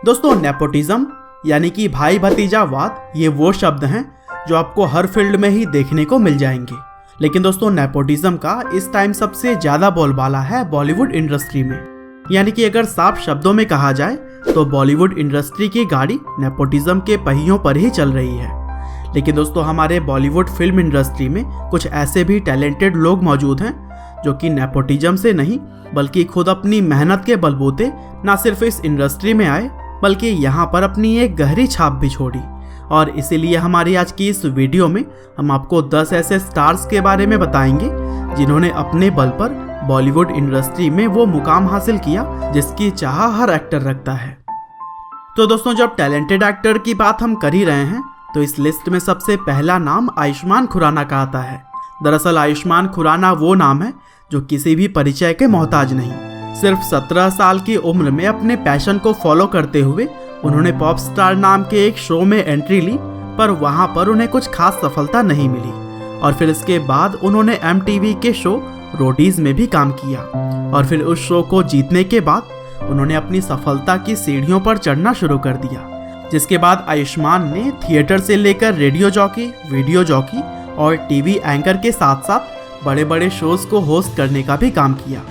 दोस्तों नेपोटिज्म यानी कि भाई भतीजावाद ये वो शब्द हैं जो आपको हर फील्ड में ही देखने को मिल जाएंगे। लेकिन दोस्तों नेपोटिज्म का इस टाइम सबसे ज्यादा बोलबाला है बॉलीवुड इंडस्ट्री में। यानी कि अगर साफ शब्दों में कहा जाए तो बॉलीवुड इंडस्ट्री की गाड़ी नेपोटिज्म के पहियों पर ही चल रही है। लेकिन दोस्तों हमारे बॉलीवुड फिल्म इंडस्ट्री में कुछ ऐसे भी टैलेंटेड लोग मौजूद हैं जो कि नेपोटिज्म से नहीं बल्कि खुद अपनी मेहनत के बलबूते न सिर्फ इस इंडस्ट्री में आए बल्कि यहाँ पर अपनी एक गहरी छाप भी छोड़ी। और इसीलिए हमारी आज की इस वीडियो में हम आपको 10 ऐसे स्टार्स के बारे में बताएंगे जिन्होंने अपने बल पर बॉलीवुड इंडस्ट्री में वो मुकाम हासिल किया जिसकी चाह हर एक्टर रखता है। तो दोस्तों जब टैलेंटेड एक्टर की बात हम कर ही रहे हैं तो इस लिस्ट में सबसे पहला नाम आयुष्मान खुराना का आता है। दरअसल आयुष्मान खुराना वो नाम है जो किसी भी परिचय के मोहताज नहीं। सिर्फ 17 साल की उम्र में अपने पैशन को फॉलो करते हुए उन्होंने पॉप स्टार नाम के एक शो में एंट्री ली, पर वहां पर उन्हें कुछ खास सफलता नहीं मिली। और फिर इसके बाद उन्होंने MTV के शो रोडीज में भी काम किया और फिर उस शो को जीतने के बाद उन्होंने अपनी सफलता की सीढ़ियों पर चढ़ना शुरू कर दिया। जिसके बाद आयुष्मान ने थिएटर से लेकर रेडियो जॉकी, वीडियो जॉकी और टीवी एंकर के साथ साथ बड़े बड़े शोज को होस्ट करने का भी काम किया।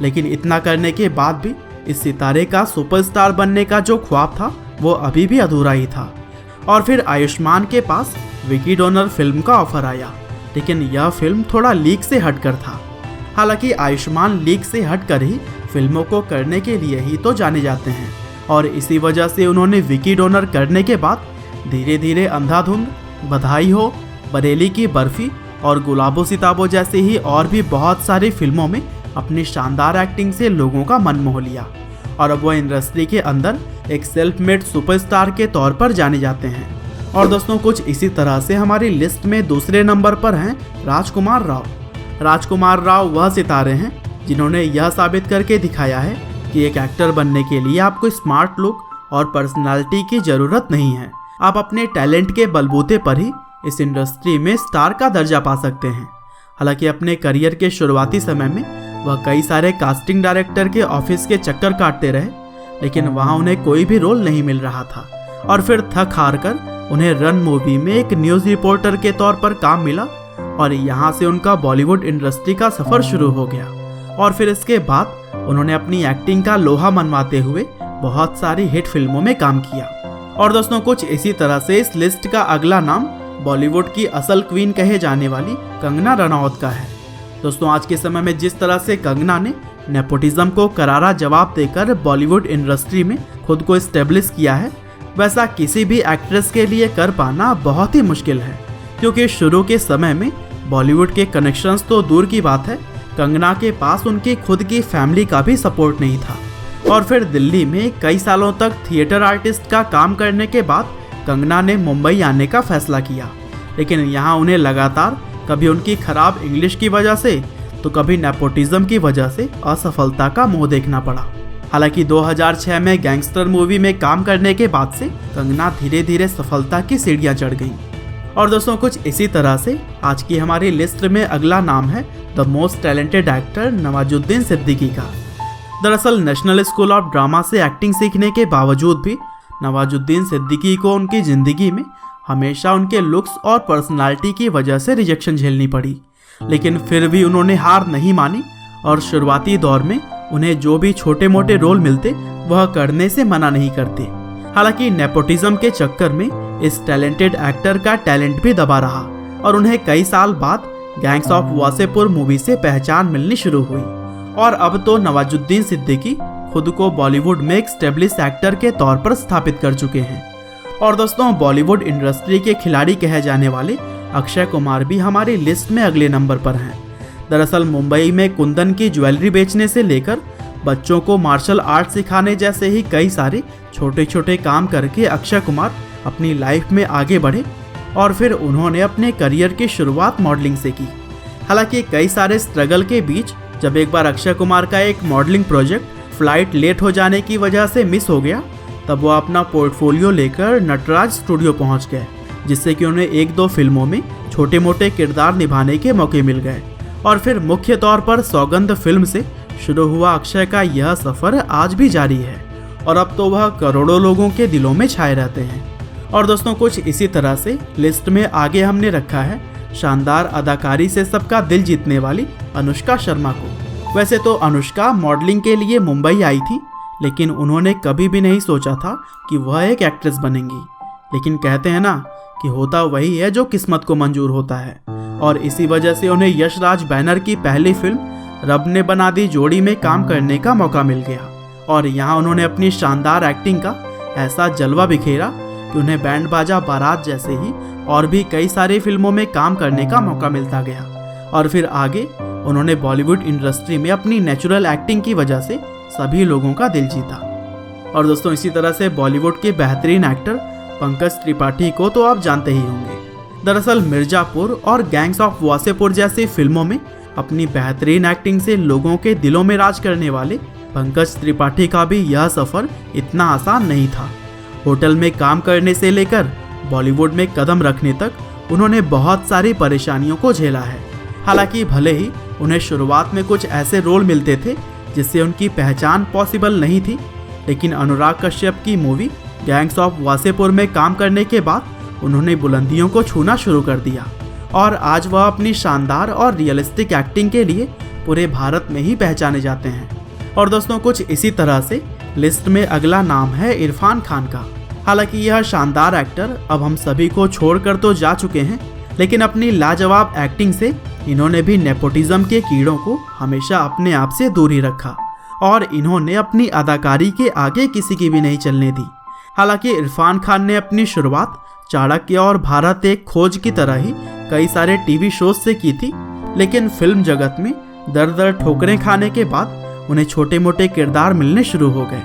लेकिन इतना करने के बाद भी इस सितारे का सुपरस्टार बनने का जो ख्वाब था वो अभी भी अधूरा ही था। और फिर आयुष्मान के पास विकी डोनर फिल्म का ऑफर आया, लेकिन यह फिल्म थोड़ा लीक से हटकर था। हालांकि आयुष्मान लीक से हटकर ही फिल्मों को करने के लिए ही तो जाने जाते हैं और इसी वजह से उन्होंने विकी डोनर करने के बाद धीरे धीरे अंधाधुंध, बधाई हो, बरेली की बर्फी और गुलाबो सिताबो जैसे ही और भी बहुत सारी फिल्मों में अपनी शानदार एक्टिंग से लोगों का मन मोह लिया और अब वो इंडस्ट्री के अंदर एक सेल्फ मेड सुपरस्टार के तौर पर जाने जाते हैं। और दोस्तों कुछ इसी तरह से हमारी लिस्ट में दूसरे नंबर पर हैं राजकुमार राव। राजकुमार राव वह सितारे हैं जिन्होंने यह साबित करके दिखाया है कि एक एक्टर बनने के लिए आपको स्मार्ट लुक और पर्सनालिटी की जरूरत नहीं है, आप अपने टैलेंट के बलबूते पर ही इस इंडस्ट्री में स्टार का दर्जा पा सकते हैं। हालांकि अपने करियर के शुरुआती समय में वह कई सारे कास्टिंग डायरेक्टर के ऑफिस के चक्कर काटते रहे, लेकिन वहां उन्हें कोई भी रोल नहीं मिल रहा था। और फिर थक हार कर उन्हें रन मूवी में एक न्यूज़ रिपोर्टर के तौर पर काम मिला और यहाँ से उनका बॉलीवुड इंडस्ट्री का सफर शुरू हो गया। और फिर इसके बाद उन्होंने अपनी एक्टिंग का लोहा मनवाते हुए बहुत सारी हिट फिल्मों में काम किया। और दोस्तों कुछ इसी तरह से इस लिस्ट का अगला नाम बॉलीवुड की असल क्वीन कहे जाने वाली कंगना रनौत का है। दोस्तों आज के समय में जिस तरह से कंगना ने नेपोटिज्म को करारा जवाब देकर बॉलीवुड इंडस्ट्री में खुद को एस्टेब्लिश किया है, वैसा किसी भी एक्ट्रेस के लिए कर पाना बहुत ही मुश्किल है। क्योंकि शुरू के समय में बॉलीवुड के कनेक्शंस तो दूर की बात है, कंगना के पास उनकी खुद की फैमिली का भी सपोर्ट नहीं था। और फिर दिल्ली में कई सालों तक थिएटर आर्टिस्ट का काम करने के बाद कंगना ने मुंबई आने का फैसला किया। लेकिन यहाँ उन्हें लगातार कभी उनकी खराब इंग्लिश की वजह से तो कभी नेपोटिज्म की वजह से असफलता का मुंह देखना पड़ा। हालांकि 2006 में गैंगस्टर मूवी में काम करने के बाद से कंगना धीरे धीरे सफलता की सीढ़ियां चढ़ गईं। और दोस्तों कुछ इसी तरह से आज की हमारी लिस्ट में अगला नाम है the most talented actor Nawazuddin Siddiqui का। दरअसल नेशनल स्कूल ऑफ ड्रामा से एक्टिंग सीखने के बावजूद भी नवाजुद्दीन सिद्दीकी को उनकी जिंदगी में हमेशा उनके लुक्स और पर्सनालिटी की वजह से रिजेक्शन झेलनी पड़ी। लेकिन फिर भी उन्होंने हार नहीं मानी और शुरुआती दौर में उन्हें जो भी छोटे मोटे रोल मिलते वह करने से मना नहीं करते। हालांकि नेपोटिज्म के चक्कर में इस टैलेंटेड एक्टर का टैलेंट भी दबा रहा और उन्हें कई साल बाद गैंग्स ऑफ वासेपुर मूवी से पहचान मिलनी शुरू हुई। और अब तो नवाजुद्दीन सिद्दीकी खुद को बॉलीवुड में एक स्टेब्लिश एक्टर के तौर पर स्थापित कर चुके हैं। और दोस्तों बॉलीवुड इंडस्ट्री के खिलाड़ी कहे जाने वाले अक्षय कुमार भी हमारी लिस्ट में अगले नंबर पर हैं। दरअसल मुंबई में कुंदन की ज्वेलरी बेचने से लेकर बच्चों को मार्शल आर्ट सिखाने जैसे ही कई सारे छोटे छोटे काम करके अक्षय कुमार अपनी लाइफ में आगे बढ़े और फिर उन्होंने अपने करियर की शुरुआत मॉडलिंग से की। हालांकि कई सारे स्ट्रगल के बीच जब एक बार अक्षय कुमार का एक मॉडलिंग प्रोजेक्ट फ्लाइट लेट हो जाने की वजह से मिस हो गया, तब वो अपना पोर्टफोलियो लेकर नटराज स्टूडियो पहुंच गए, जिससे कि उन्हें 1-2 फिल्मों में छोटे मोटे किरदार निभाने के मौके मिल गए। और फिर मुख्य तौर पर सौगंध फिल्म से शुरू हुआ अक्षय का यह सफ़र आज भी जारी है और अब तो वह करोड़ों लोगों के दिलों में छाए रहते हैं। और दोस्तों कुछ इसी तरह से लिस्ट में आगे हमने रखा है शानदार अदाकारी से सबका दिल जीतने वाली अनुष्का शर्मा को। वैसे तो अनुष्का मॉडलिंग के लिए मुंबई आई थी, लेकिन उन्होंने कभी भी नहीं सोचा था कि वह एक एक्ट्रेस बनेंगी। लेकिन कहते हैं ना कि होता वही है जो किस्मत को मंजूर होता है, और इसी वजह से उन्हें यश राज बैनर की पहली फिल्म रब ने बना दी जोड़ी में काम करने का मौका मिल गया। और यहाँ उन्होंने अपनी शानदार एक्टिंग का ऐसा जलवा बिखेरा कि उन्हें बैंड बाजा बारात जैसे ही और भी कई सारी फिल्मों में काम करने का मौका मिलता गया। और फिर आगे उन्होंने बॉलीवुड इंडस्ट्री में अपनी नेचुरल एक्टिंग की वजह से सभी लोगों का दिल जीता। और दोस्तों इसी तरह से बॉलीवुड के बेहतरीन एक्टर पंकज त्रिपाठी को तो आप जानते ही होंगे। दरअसल मिर्जापुर और गैंग्स ऑफ वासेपुर जैसी फिल्मों में अपनी बेहतरीन एक्टिंग से लोगों के दिलों में राज करने वाले पंकज त्रिपाठी का भी यह सफ़र इतना आसान नहीं था। होटल में काम करने से लेकर बॉलीवुड में कदम रखने तक उन्होंने बहुत सारी परेशानियों को झेला है। हालांकि भले ही उन्हें शुरुआत में कुछ ऐसे रोल मिलते थे जिससे उनकी पहचान पॉसिबल नहीं थी, लेकिन अनुराग कश्यप की मूवी गैंग्स ऑफ वासेपुर में काम करने के बाद उन्होंने बुलंदियों को छूना शुरू कर दिया और आज वह अपनी शानदार और रियलिस्टिक एक्टिंग के लिए पूरे भारत में ही पहचाने जाते हैं। और दोस्तों कुछ इसी तरह से लिस्ट में अगला नाम है इरफान खान का। हालांकि यह शानदार एक्टर अब हम सभी को छोड़कर तो जा चुके हैं, लेकिन अपनी लाजवाब एक्टिंग से इन्होंने भी नेपोटिज्म के कीड़ों को हमेशा अपने आप से दूर ही रखा और इन्होंने अपनी अदाकारी के आगे किसी की भी नहीं चलने दी। हालांकि इरफान खान ने अपनी शुरुआत चाणक्य और भारत एक खोज की तरह ही कई सारे टीवी शोज से की थी, लेकिन फिल्म जगत में दर दर ठोकरें खाने के बाद उन्हें छोटे मोटे किरदार मिलने शुरू हो गए।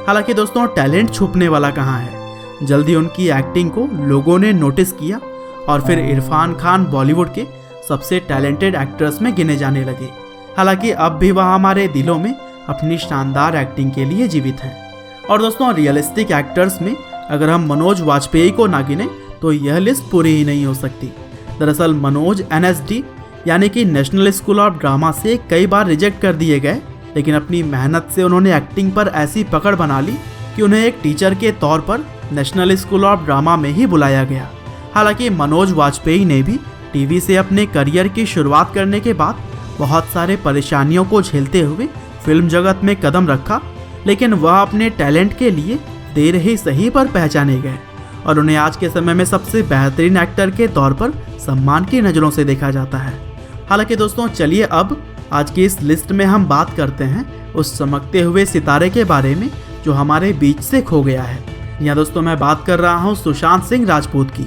हालांकि दोस्तों टैलेंट छुपने वाला कहाँ है, जल्दी उनकी एक्टिंग को लोगों ने नोटिस किया और फिर इरफान खान बॉलीवुड के सबसे टैलेंटेड एक्टर्स में गिने जाने लगे। हालांकि अब भी वह हमारे दिलों में अपनी शानदार एक्टिंग के लिए जीवित हैं। और दोस्तों रियलिस्टिक एक्टर्स में अगर हम मनोज वाजपेयी को ना गिने तो यह लिस्ट पूरी ही नहीं हो सकती। दरअसल मनोज NSD यानी कि नेशनल स्कूल ऑफ ड्रामा से कई बार रिजेक्ट कर दिए गए, लेकिन अपनी मेहनत से उन्होंने एक्टिंग पर ऐसी पकड़ बना ली कि उन्हें एक टीचर के तौर पर नेशनल स्कूल ऑफ ड्रामा में ही बुलाया गया। हालांकि मनोज वाजपेयी ने भी टीवी से अपने करियर की शुरुआत करने के बाद बहुत सारे परेशानियों को झेलते हुए फिल्म जगत में कदम रखा, लेकिन वह अपने टैलेंट के लिए देर ही सही पर पहचाने गए और उन्हें आज के समय में सबसे बेहतरीन एक्टर के तौर पर सम्मान की नज़रों से देखा जाता है। हालांकि दोस्तों चलिए अब आज की इस लिस्ट में हम बात करते हैं उस चमकते हुए सितारे के बारे में जो हमारे बीच से खो गया है। यहाँ दोस्तों मैं बात कर रहा हूँ सुशांत सिंह राजपूत की,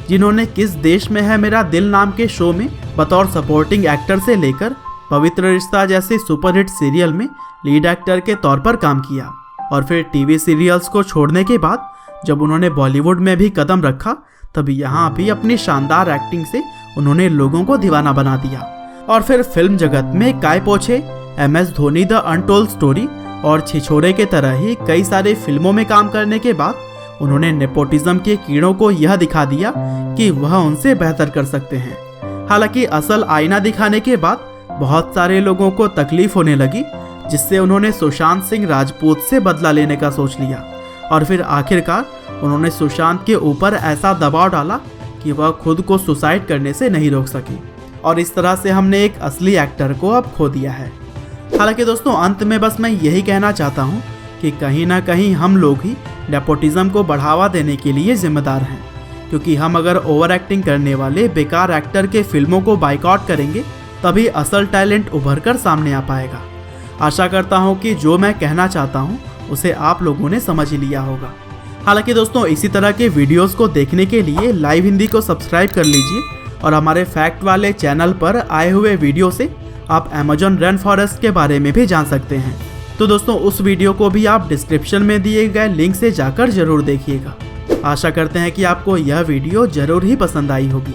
जिन्होंने किस देश में है मेरा दिल नाम के शो में बतौर सपोर्टिंग एक्टर से लेकर पवित्र रिश्ता जैसे सुपरहिट सीरियल में लीड एक्टर के तौर पर काम किया और फिर टीवी सीरियल्स को छोड़ने के बाद जब उन्होंने बॉलीवुड में भी कदम रखा तब यहाँ भी अपनी शानदार एक्टिंग से उन्होंने लोगों को दीवाना बना दिया। और फिर फिल्म जगत में काय पोछे, MS Dhoni the untold story और छिछोरे के तरह ही कई सारे फिल्मों में काम करने के बाद उन्होंने नेपोटिज्म के कीड़ों को यह दिखा दिया कि वह उनसे बेहतर कर सकते हैं। हालांकि असल आईना दिखाने के बाद बहुत सारे लोगों को तकलीफ होने लगी, जिससे उन्होंने सुशांत सिंह राजपूत से बदला लेने का सोच लिया और फिर आखिरकार उन्होंने सुशांत के ऊपर ऐसा दबाव डाला कि वह खुद को सुसाइड करने से नहीं रोक सकी और इस तरह से हमने एक असली एक्टर को अब खो दिया है। हालांकि दोस्तों अंत में बस मैं यही कहना चाहता हूँ कि कहीं ना कहीं हम लोग ही नेपोटिज्म को बढ़ावा देने के लिए जिम्मेदार हैं, क्योंकि हम अगर ओवर एक्टिंग करने वाले बेकार एक्टर के फिल्मों को बाइकआउट करेंगे तभी असल टैलेंट उभर कर सामने आ पाएगा। आशा करता हूँ कि जो मैं कहना चाहता हूँ उसे आप लोगों ने समझ ही लिया होगा। हालांकि दोस्तों इसी तरह के वीडियोस को देखने के लिए लाइव हिंदी को सब्सक्राइब कर लीजिए और हमारे फैक्ट वाले चैनल पर आए हुए वीडियो से आप अमेजॉन रेन फॉरेस्ट के बारे में भी जान सकते हैं। तो दोस्तों उस वीडियो को भी आप डिस्क्रिप्शन में दिए गए लिंक से जाकर जरूर देखिएगा। आशा करते हैं कि आपको यह वीडियो जरूर ही पसंद आई होगी।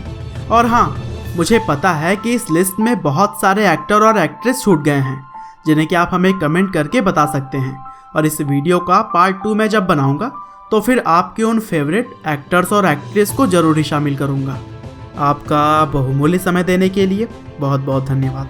और हाँ, मुझे पता है कि इस लिस्ट में बहुत सारे एक्टर और एक्ट्रेस छूट गए हैं जिन्हें कि आप हमें कमेंट करके बता सकते हैं, और इस वीडियो का पार्ट 2 में जब बनाऊंगा तो फिर आपके उन फेवरेट एक्टर्स और एक्ट्रेस को जरूर ही शामिल करूंगा। आपका बहुमूल्य समय देने के लिए बहुत बहुत धन्यवाद।